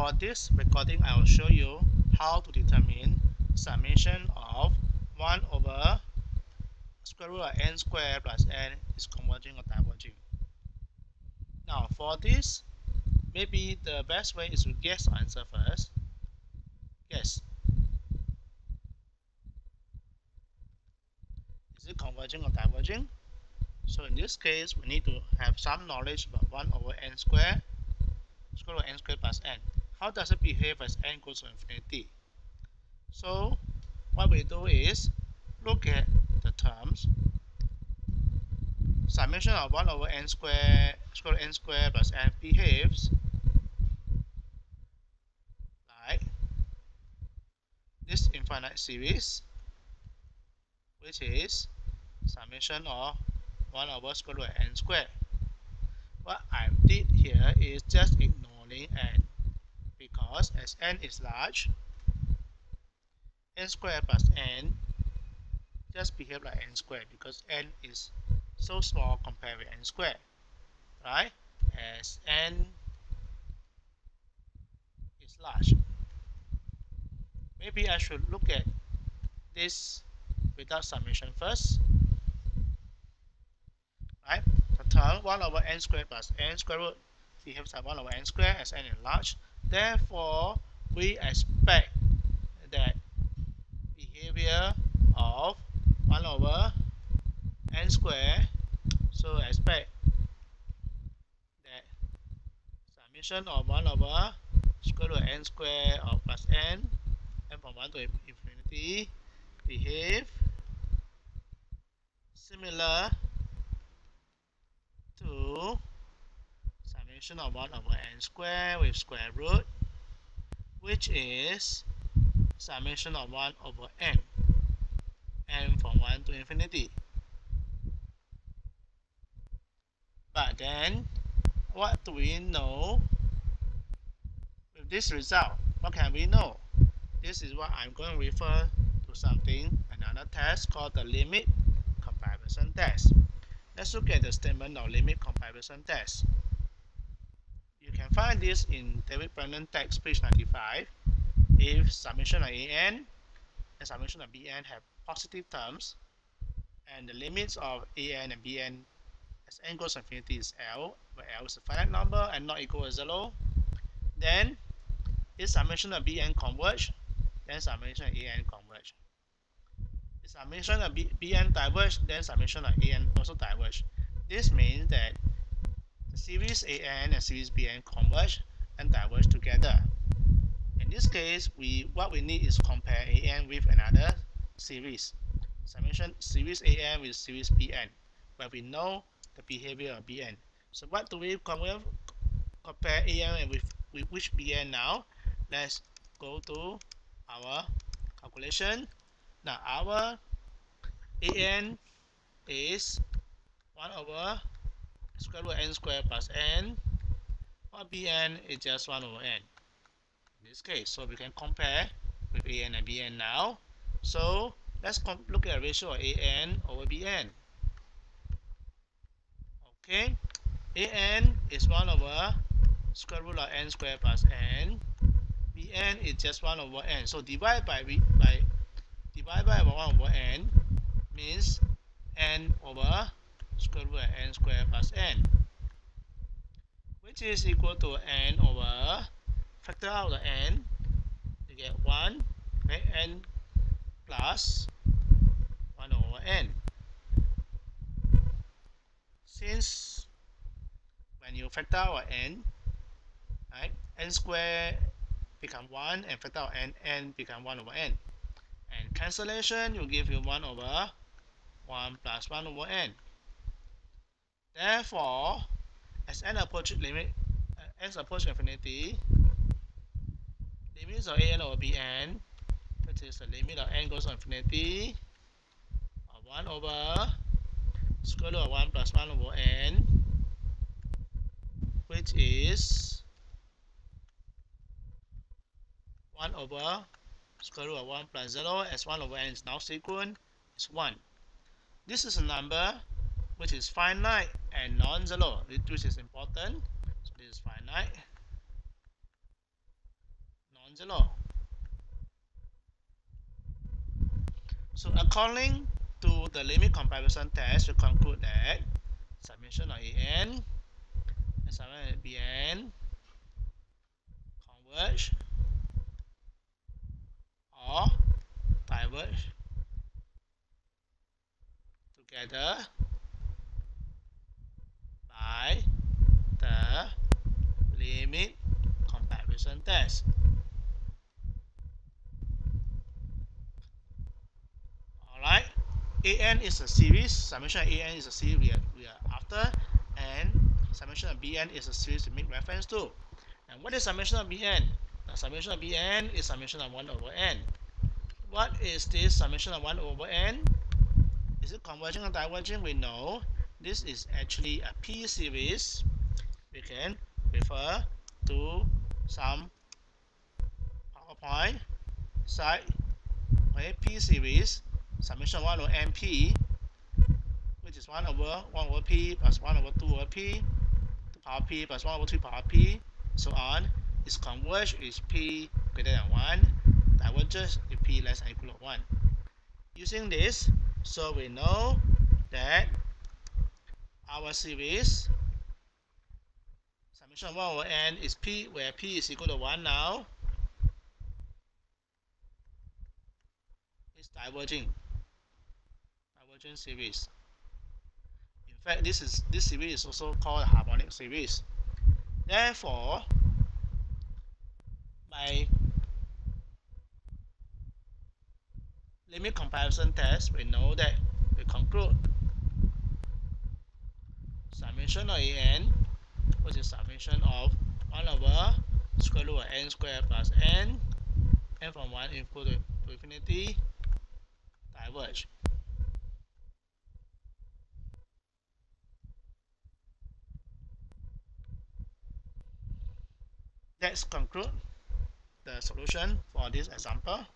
for this recording, I will show you how to determine summation of 1 over square root of n squared plus n is converging or diverging. Now for this, maybe the best way is to guess the answer first. Guess. Is it converging or diverging? So in this case, we need to have some knowledge about 1 over n squared, square root of n squared plus n. How does it behave as n goes to infinity? So what we do is look at the terms. Summation of 1 over n squared, square root of n squared plus n behaves like this infinite series, which is summation of 1 over square root of n squared. What I did here is just ignoring n, because as n is large, n squared plus n just behave like n squared because n is so small compared with n squared, right? As n is large. Maybe I should look at this without summation first, right? The term 1 over n squared plus n square root behaves like 1 over n squared as n is large. Therefore, we expect that behavior of 1 over n squared, so expect that summation of 1 over square root of n squared of plus n from 1 to infinity behave similar to summation of 1 over n squared with square root, which is summation of 1 over n from 1 to infinity. But then, what do we know with this result? What can we know? This is what I'm going to refer to something, another test called the limit comparison test. Let's look at the statement of limit comparison test. You can find this in David Brennan text, page 95. If summation of an and summation of bn have positive terms, and the limits of an and bn as n goes to infinity is L, where L is a finite number and not equal to 0, then if summation of bn converge, then summation of an converge. If summation of bn diverge, then summation of an also diverge. This means that the series an and series bn converge and diverge together. In this case, what we need is compare an with another series. Summation series an with series bn, where we know the behavior of bn. So what do we compare an with which bn now? Let's go to our calculation. Now our an is 1 over square root of n squared plus n, while bn is just 1 over n in this case. So we can compare with an and bn now. So let's look at the ratio of an over bn. Okay, an is 1 over square root of n squared plus n. bn is just 1 over n. So divide by 1 over n means n over square root of n squared plus n, which is equal to n over, factor out the n, you get 1, okay, n plus 1 over n. Since when you factor out n, right, n squared become 1 and factor out n become 1 over n. And cancellation will give you 1 over 1 plus 1 over n. Therefore, as n approach infinity, limits of an over bn, which is the limit of n goes to infinity, of 1 over square root of 1 plus 1 over n, which is 1 over square root of 1 plus 0, as 1 over n is now sequent, is 1. This is a number which is finite and non-zero, which is important. So this is finite 0. So according to the limit comparison test, we conclude that summation of an and summation of bn converge or diverge together by the limit comparison test. Alright, an is a series, summation of an is a series we are after, and summation of bn is a series we make reference to. And what is summation of bn? The summation of bn is summation of 1 over n. What is this summation of 1 over n? Is it converging or diverging? We know this is actually a p series. We can refer to some PowerPoint site where p series summation 1 over np, which is 1 over p plus 1 over 2 over p to power p plus 1 over 2 power p, so on, is converged is p greater than 1, diverges if p less than or equal to 1. Using this, so we know that our series summation 1 over n is p, where p is equal to 1 now, is divergent series. In fact, this series is also called a harmonic series. Therefore, by limit comparison test, we know that we conclude summation of an, which is summation of 1 over square root of n squared plus n from 1 equal to infinity, diverge. Let's conclude the solution for this example.